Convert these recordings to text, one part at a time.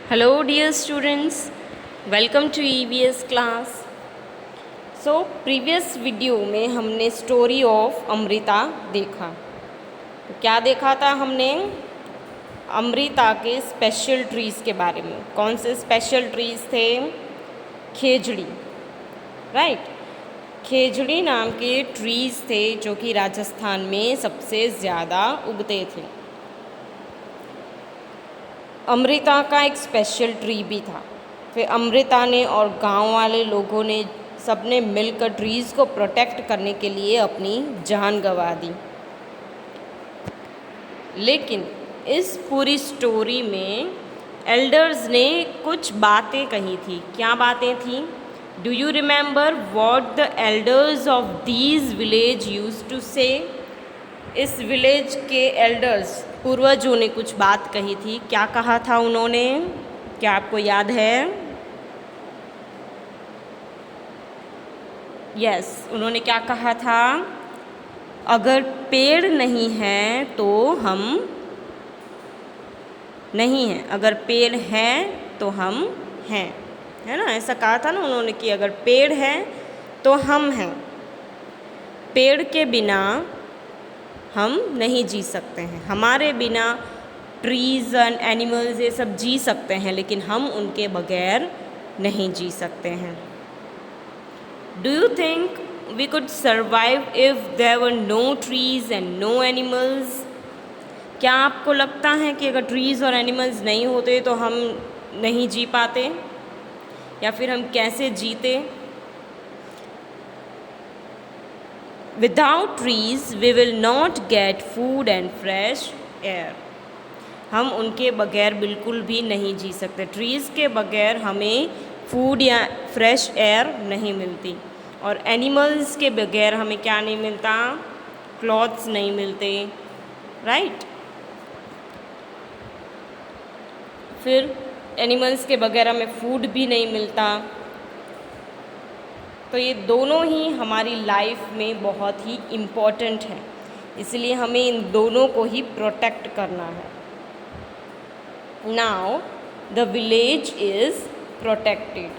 Hello dear students, welcome to EVS class. So previous video में हमने story of Amrita देखा। तो क्या देखा था हमने? अमृता के स्पेशल ट्रीज़ के बारे में। कौन से स्पेशल ट्रीज़ थे? खेजड़ी, राइट। खेजड़ी नाम के ट्रीज़ थे जो कि राजस्थान में सबसे ज़्यादा उगते थे। अमृता का एक स्पेशल ट्री भी था। फिर अमृता ने और गांव वाले लोगों ने सबने मिलकर ट्रीज़ को प्रोटेक्ट करने के लिए अपनी जान गंवा दी। लेकिन इस पूरी स्टोरी में एल्डर्स ने कुछ बातें कही थी। क्या बातें थी? Do you remember what the elders of these village used to say? इस विलेज के एल्डर्स पूर्वजों ने कुछ बात कही थी। क्या कहा था उन्होंने? क्या आपको याद है? यस, उन्होंने क्या कहा था? अगर पेड़ नहीं है तो हम नहीं हैं, अगर पेड़ है तो हम हैं, है ना? ऐसा कहा था ना उन्होंने कि अगर पेड़ है तो हम हैं। पेड़ के बिना हम नहीं जी सकते हैं। हमारे बिना ट्रीज़ एंड एनिमल्स ये सब जी सकते हैं, लेकिन हम उनके बगैर नहीं जी सकते हैं। Do you think we could survive if there were no trees and no animals? क्या आपको लगता है कि अगर ट्रीज़ और एनिमल्स नहीं होते तो हम नहीं जी पाते, या फिर हम कैसे जीते? Without trees, we will not get food and fresh air. हम उनके बगैर बिल्कुल भी नहीं जी सकते। ट्रीज़ के बगैर हमें फूड या फ्रेश एयर नहीं मिलती, और एनिमल्स के बगैर हमें क्या नहीं मिलता? क्लॉथ्स नहीं मिलते, राइट। फिर एनिमल्स के बगैर हमें फूड भी नहीं मिलता। तो ये दोनों ही हमारी लाइफ में बहुत ही इम्पॉर्टेंट है, इसलिए हमें इन दोनों को ही प्रोटेक्ट करना है। Now the village is protected.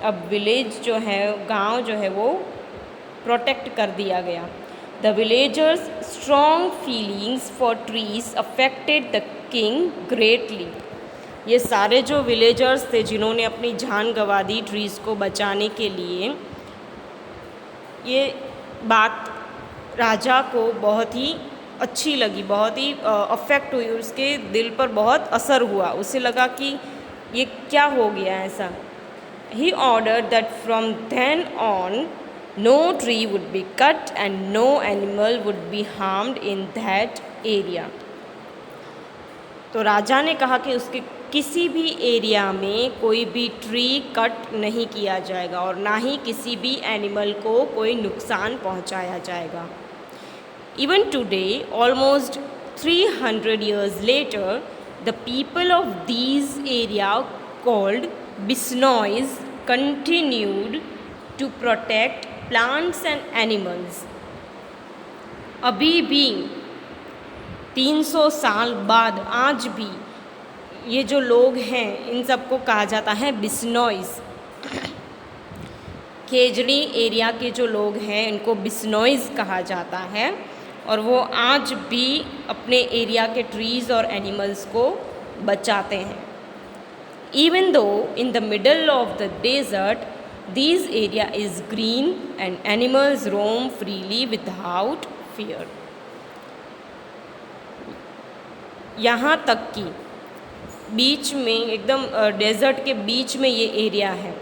अब विलेज जो है, गांव जो है, वो प्रोटेक्ट कर दिया गया। The villagers strong feelings for trees affected the king greatly. ये सारे जो विलेजर्स थे जिन्होंने अपनी जान गंवा दी ट्रीज़ को बचाने के लिए, ये बात राजा को बहुत ही अच्छी लगी, बहुत ही अफेक्ट हुई, उसके दिल पर बहुत असर हुआ। उसे लगा कि ये क्या हो गया ऐसा। He order that from then on no tree would be cut and no animal would be harmed in that area. तो राजा ने कहा कि उसके किसी भी एरिया में कोई भी ट्री कट नहीं किया जाएगा और ना ही किसी भी एनिमल को कोई नुकसान पहुंचाया जाएगा। Even today, almost 300 years later, the people of these area called Bisnois continued to protect plants and animals. अभी भी 300 साल बाद आज भी ये जो लोग हैं, इन सबको कहा जाता है बिश्नोइज़। खेजड़ी एरिया के जो लोग हैं इनको बिश्नोइज़ कहा जाता है, और वो आज भी अपने एरिया के ट्रीज़ और एनिमल्स को बचाते हैं। Even though in the middle of the desert this area is green and animals roam freely without fear. यहाँ तक कि बीच में, एकदम डेजर्ट के बीच में ये एरिया है,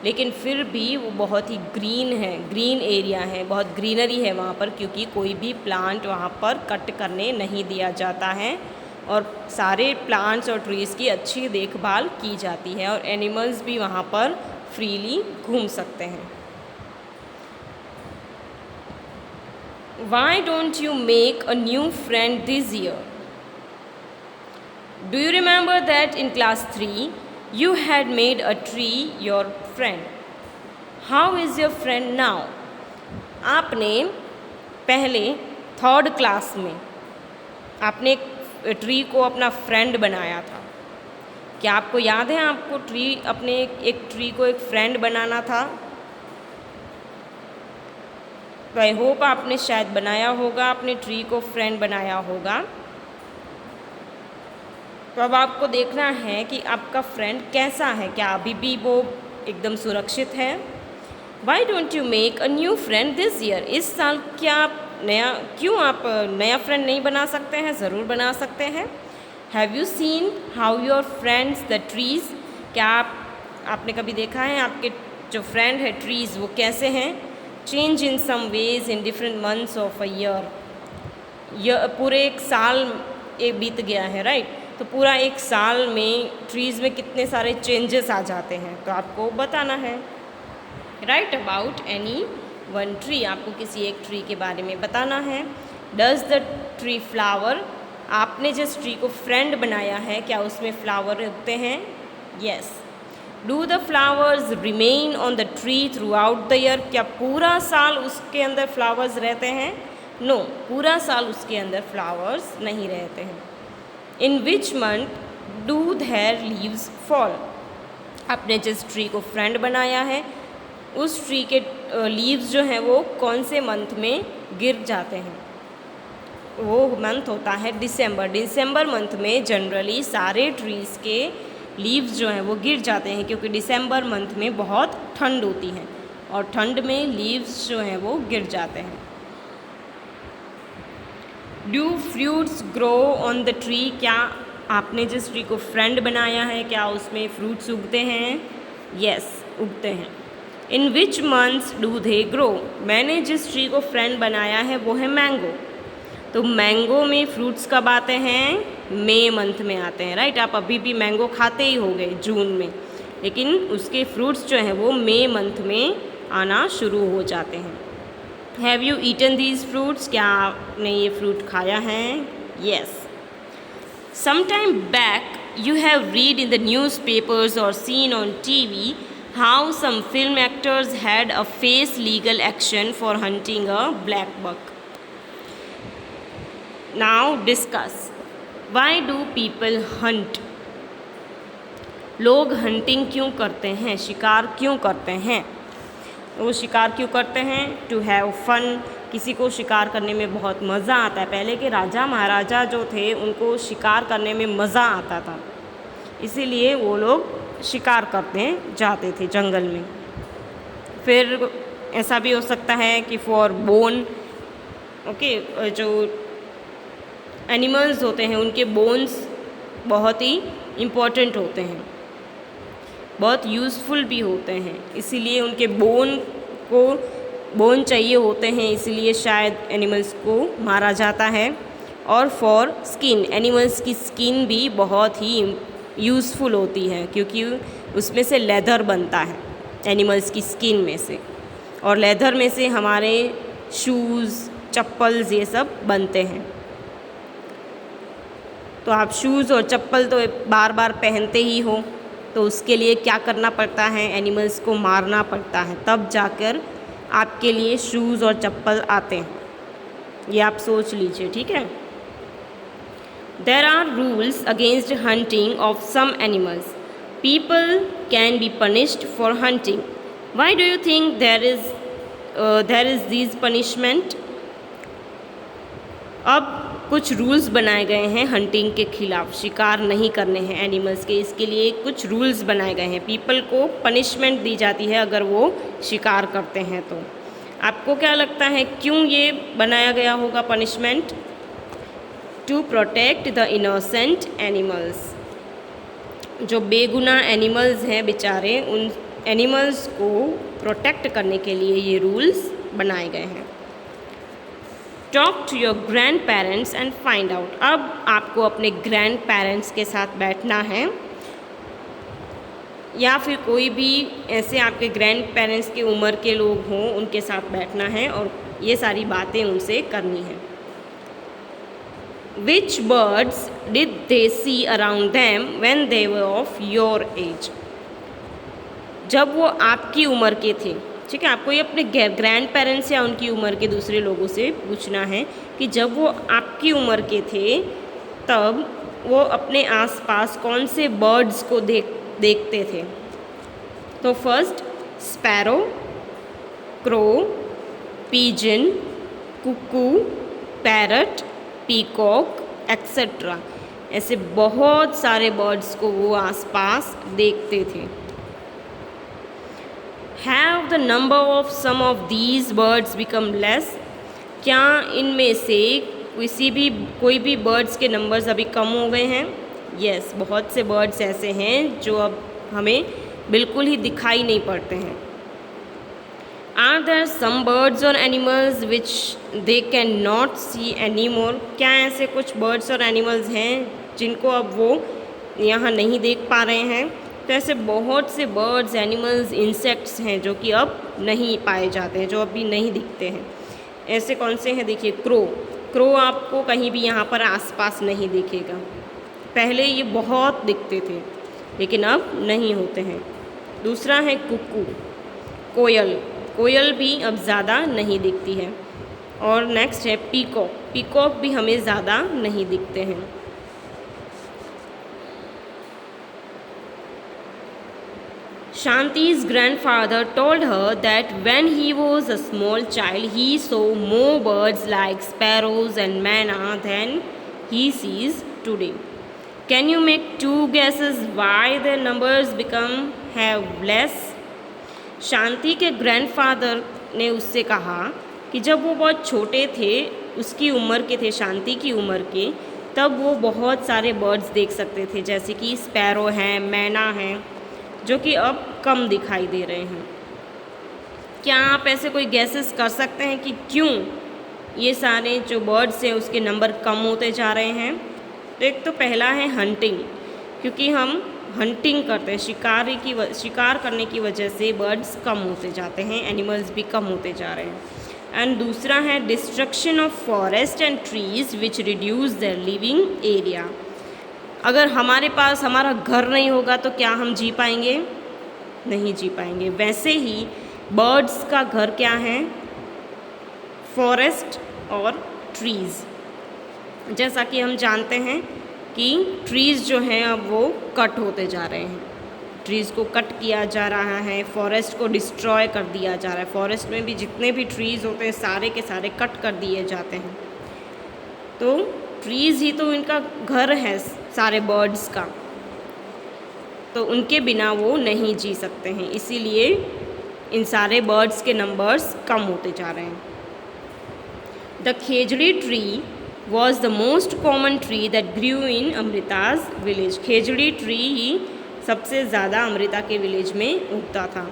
लेकिन फिर भी वो बहुत ही ग्रीन है, ग्रीन एरिया है, बहुत ग्रीनरी है वहाँ पर, क्योंकि कोई भी प्लांट वहाँ पर कट करने नहीं दिया जाता है, और सारे प्लांट्स और ट्रीज़ की अच्छी देखभाल की जाती है, और एनिमल्स भी वहाँ पर फ्रीली घूम सकते हैं। Why don't you make a new friend this year? Do you remember that in class 3 you had made a tree your friend? How is your friend now? आपने पहले 3rd क्लास में आपने ट्री को अपना friend बनाया था। क्या आपको याद है आपको अपने एक ट्री को एक फ्रेंड बनाना था? तो आई होप आपने शायद बनाया होगा, अपने ट्री को फ्रेंड बनाया होगा। तो अब आपको देखना है कि आपका फ्रेंड कैसा है, क्या अभी भी वो एकदम सुरक्षित है? Why don't you make a new friend this year? इस साल क्या आप नया फ्रेंड नहीं बना सकते हैं? ज़रूर बना सकते हैं। Have you seen how your friends the trees? क्या आपने कभी देखा है आपके जो फ्रेंड है ट्रीज़ वो कैसे हैं? Change in some ways in different months of a year. पूरे एक साल बीत गया है, राइट? तो पूरा एक साल में ट्रीज़ में कितने सारे चेंजेस आ जाते हैं, तो आपको बताना है। Right about any one tree, आपको किसी एक ट्री के बारे में बताना है। Does the tree flower? आपने जिस ट्री को फ्रेंड बनाया है क्या उसमें फ्लावर उगते हैं? Yes. Do the flowers remain on the tree through out the year? क्या पूरा साल उसके अंदर फ्लावर्स रहते हैं? नो, पूरा साल उसके अंदर फ्लावर्स नहीं रहते हैं। In which month do their leaves fall? आपने जिस ट्री को फ्रेंड बनाया है उस ट्री के लीव्स जो हैं वो कौन से मंथ में गिर जाते हैं? वो मंथ होता है दिसंबर। दिसंबर मंथ में जनरली सारे ट्रीज़ के लीव्स जो हैं वो गिर जाते हैं, क्योंकि दिसंबर मंथ में बहुत ठंड होती है और ठंड में लीव्स जो हैं वो गिर जाते हैं। Do fruits grow on the tree? क्या आपने जिस ट्री को फ्रेंड बनाया है क्या उसमें फ्रूट्स उगते हैं? यस, उगते हैं। In which months do they grow? मैंने जिस ट्री को फ्रेंड बनाया है वो है मैंगो। तो मैंगो में फ्रूट्स कब आते हैं? मई मंथ में आते हैं, राइट? आप अभी भी मैंगो खाते ही होंगे जून में, लेकिन उसके फ्रूट्स जो हैं वो मई मंथ में आना शुरू हो जाते हैं। Have you eaten these fruits? क्या आपने ये फ्रूट खाया है? Yes. Some time back you have read in the news papers और seen on TV how some film actors had a face legal action for hunting a black buck. Now discuss. Why do people hunt? लोग hunting क्यों करते हैं? शिकार क्यों करते हैं? वो शिकार क्यों करते हैं? To have fun. किसी को शिकार करने में बहुत मज़ा आता है। पहले के राजा महाराजा जो थे उनको शिकार करने में मज़ा आता था, इसीलिए वो लोग शिकार करते जाते थे जंगल में। फिर ऐसा भी हो सकता है कि फॉर बोन, ओके, जो एनिमल्स होते हैं उनके बोन्स बहुत ही इम्पोर्टेंट होते हैं, बहुत यूज़फुल भी होते हैं, इसीलिए उनके बोन चाहिए होते हैं, इसीलिए शायद एनिमल्स को मारा जाता है। और फॉर स्किन, एनिमल्स की स्किन भी बहुत ही यूज़फुल होती है क्योंकि उसमें से लेदर बनता है, एनिमल्स की स्किन में से, और लेदर में से हमारे शूज़, चप्पल्स ये सब बनते हैं। तो आप शूज़ और चप्पल तो बार बार पहनते ही हो, तो उसके लिए क्या करना पड़ता है? एनिमल्स को मारना पड़ता है, तब जाकर आपके लिए शूज़ और चप्पल आते हैं। ये आप सोच लीजिए, ठीक है? There are rules against hunting of some animals. People can be punished for hunting. Why do you think there is these punishment? अब कुछ रूल्स बनाए गए हैं हंटिंग के खिलाफ, शिकार नहीं करने हैं एनिमल्स के, इसके लिए कुछ रूल्स बनाए गए हैं। पीपल को पनिशमेंट दी जाती है अगर वो शिकार करते हैं तो। आपको क्या लगता है क्यों ये बनाया गया होगा punishment? To protect the innocent animals. जो बेगुनाह एनिमल्स हैं बेचारे, उन एनिमल्स को प्रोटेक्ट करने के लिए ये रूल्स बनाए गए हैं। Talk to your grandparents and find out. अब आपको अपने ग्रैंड पेरेंट्स के साथ बैठना है, या फिर कोई भी ऐसे आपके ग्रैंड पेरेंट्स की उम्र के लोग हों उनके साथ बैठना है और ये सारी बातें उनसे करनी है। Which birds did they see around them when they were of your age? जब वो आपकी उम्र के थे, ठीक है, आपको ये अपने ग्रैंड पेरेंट्स या उनकी उम्र के दूसरे लोगों से पूछना है कि जब वो आपकी उम्र के थे तब वो अपने आसपास कौन से बर्ड्स को देखते थे? तो first sparrow, crow, pigeon, cuckoo, parrot, peacock etcetera. ऐसे बहुत सारे बर्ड्स को वो आसपास देखते थे। Have the number of some of these birds become less? क्या इनमें से कोई भी बर्ड्स के नंबर्स अभी कम हो गए हैं? यस, बहुत से बर्ड्स ऐसे हैं जो अब हमें बिल्कुल ही दिखाई नहीं पड़ते हैं। आर देयर सम बर्ड्स और animals which they can not see any more? क्या ऐसे कुछ बर्ड्स और एनिमल्स हैं जिनको अब वो यहाँ नहीं देख पा रहे हैं? तो ऐसे बहुत से बर्ड्स, एनिमल्स, इंसेक्ट्स हैं जो कि अब नहीं पाए जाते हैं, जो अभी नहीं दिखते हैं। ऐसे कौन से हैं? देखिए, क्रो आपको कहीं भी यहाँ पर आसपास नहीं दिखेगा। पहले ये बहुत दिखते थे लेकिन अब नहीं होते हैं। दूसरा है कुकू, कोयल भी अब ज़्यादा नहीं दिखती है। और नेक्स्ट है पीकॉक भी हमें ज़्यादा नहीं दिखते हैं। Shanti's grandfather told her that when he was a small child, he saw more birds like sparrows and manna than he sees today. Can you make two guesses why their numbers have less? शांति के grandfather ने उससे कहा कि जब वो बहुत छोटे थे, उसकी उम्र के थे, शांति की उम्र के, तब वो बहुत सारे बर्ड्स देख सकते थे, जैसे कि स्पैरो हैं, मैना हैं, जो कि अब कम दिखाई दे रहे हैं। क्या आप ऐसे कोई गैसेस कर सकते हैं कि क्यों ये सारे जो बर्ड्स हैं उसके नंबर कम होते जा रहे हैं? तो एक तो पहला है हंटिंग, क्योंकि हम हंटिंग करते हैं, शिकार करने की वजह से बर्ड्स कम होते जाते हैं, एनिमल्स भी कम होते जा रहे हैं। एंड दूसरा है destruction of forest and trees which reduce their living area. अगर हमारे पास हमारा घर नहीं होगा तो क्या हम जी पाएंगे? नहीं जी पाएंगे। वैसे ही बर्ड्स का घर क्या है? फॉरेस्ट और ट्रीज़। जैसा कि हम जानते हैं कि ट्रीज़ जो हैं अब वो कट होते जा रहे हैं, ट्रीज़ को कट किया जा रहा है, फॉरेस्ट को डिस्ट्रॉय कर दिया जा रहा है। फॉरेस्ट में भी जितने भी ट्रीज़ होते हैं सारे के सारे कट कर दिए जाते हैं। तो ट्रीज़ ही तो इनका घर है सारे बर्ड्स का, तो उनके बिना वो नहीं जी सकते हैं, इसीलिए इन सारे बर्ड्स के नंबर्स कम होते जा रहे हैं। The khejri tree was the most common tree that grew in Amrita's village. Khejri tree ही सबसे ज़्यादा अमृता के विलेज में उगता था।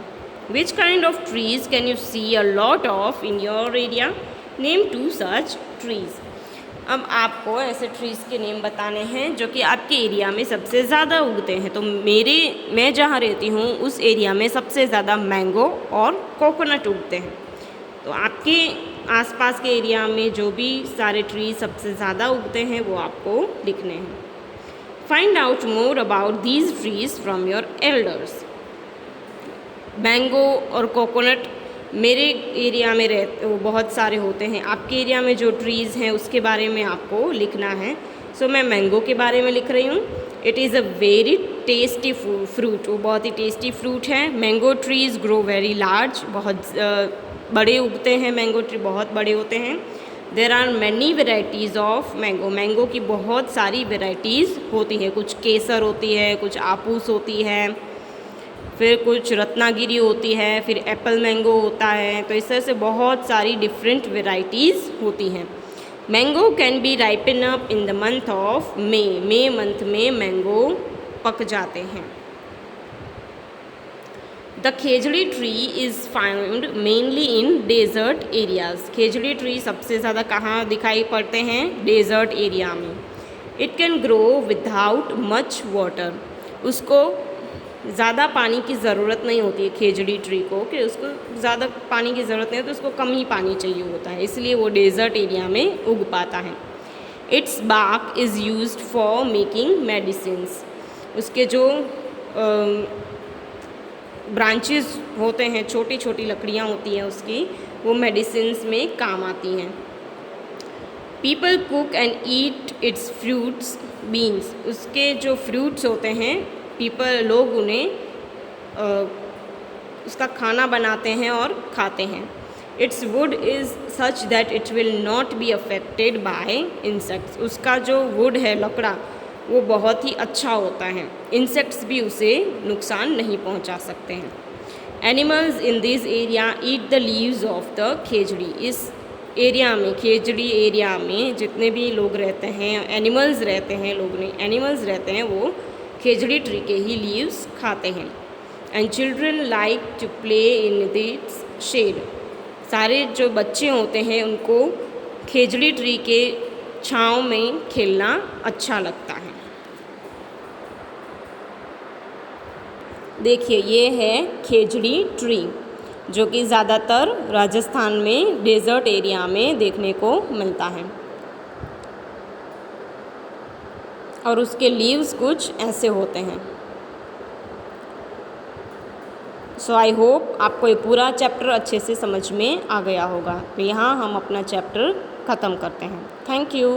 Which kind of trees can you see a lot of in your area? Name two such trees. अब आपको ऐसे ट्रीज़ के नेम बताने हैं जो कि आपके एरिया में सबसे ज़्यादा उगते हैं। तो मैं जहाँ रहती हूँ उस एरिया में सबसे ज़्यादा मैंगो और कोकोनट उगते हैं। तो आपके आसपास के एरिया में जो भी सारे ट्री सबसे ज़्यादा उगते हैं वो आपको लिखने हैं। Find out more about these trees from your elders. Mango और कोकोनट मेरे एरिया में वो बहुत सारे होते हैं। आपके एरिया में जो ट्रीज़ हैं उसके बारे में आपको लिखना है। सो मैं मैंगो के बारे में लिख रही हूँ। It is a very tasty fruit. वो बहुत ही टेस्टी फ्रूट है। Mango trees grow very large. बहुत बड़े उगते हैं, मैंगो ट्री बहुत बड़े होते हैं। There are many varieties of mango. Mango की बहुत सारी वेराइटीज़ होती है। कुछ केसर होती है, कुछ आपूस होती है, फिर कुछ रत्नागिरी होती है, फिर एप्पल मैंगो होता है। तो इस तरह से बहुत सारी डिफरेंट वेराइटीज़ होती हैं। Mango can be ripen up in the month of May month में मैंगो पक जाते हैं। The khejri tree is found mainly in desert areas. Khejri tree सबसे ज़्यादा कहाँ दिखाई पड़ते हैं? डेजर्ट एरिया में। It can grow without much water. उसको ज़्यादा पानी की ज़रूरत नहीं होती है खेजड़ी ट्री को, कि उसको ज़्यादा पानी की ज़रूरत नहीं होती, उसको कम ही पानी चाहिए होता है, इसलिए वो डेजर्ट एरिया में उग पाता है। Its bark is used for making medicines. उसके जो ब्रांचेस होते हैं, छोटी छोटी लकड़ियाँ होती हैं उसकी, वो मेडिसिन्स में काम आती हैं। People cook and eat its fruits beans, उसके जो फ्रूट्स होते हैं लोग उन्हें उसका खाना बनाते हैं और खाते हैं। It's would is such that it will not be affected by insects, उसका जो वुड है, लकड़ा, वो बहुत ही अच्छा होता है, इंसेक्ट्स भी उसे नुकसान नहीं पहुंचा सकते हैं। Animals in this area eat the leaves of the khejri, इस एरिया में, खेजड़ी एरिया में जितने भी लोग रहते हैं, एनिमल्स रहते हैं, लोग नहीं, एनिमल्स रहते हैं, वो खेजड़ी ट्री के ही लीव्स खाते हैं। And children like to play in this shade, सारे जो बच्चे होते हैं उनको खेजड़ी ट्री के छाँव में खेलना अच्छा लगता है। देखिए ये है खेजड़ी ट्री, जो कि ज़्यादातर राजस्थान में डेज़र्ट एरिया में देखने को मिलता है, और उसके लीव्स कुछ ऐसे होते हैं। सो आई होप आपको ये पूरा चैप्टर अच्छे से समझ में आ गया होगा। तो यहाँ हम अपना चैप्टर ख़त्म करते हैं। Thank you.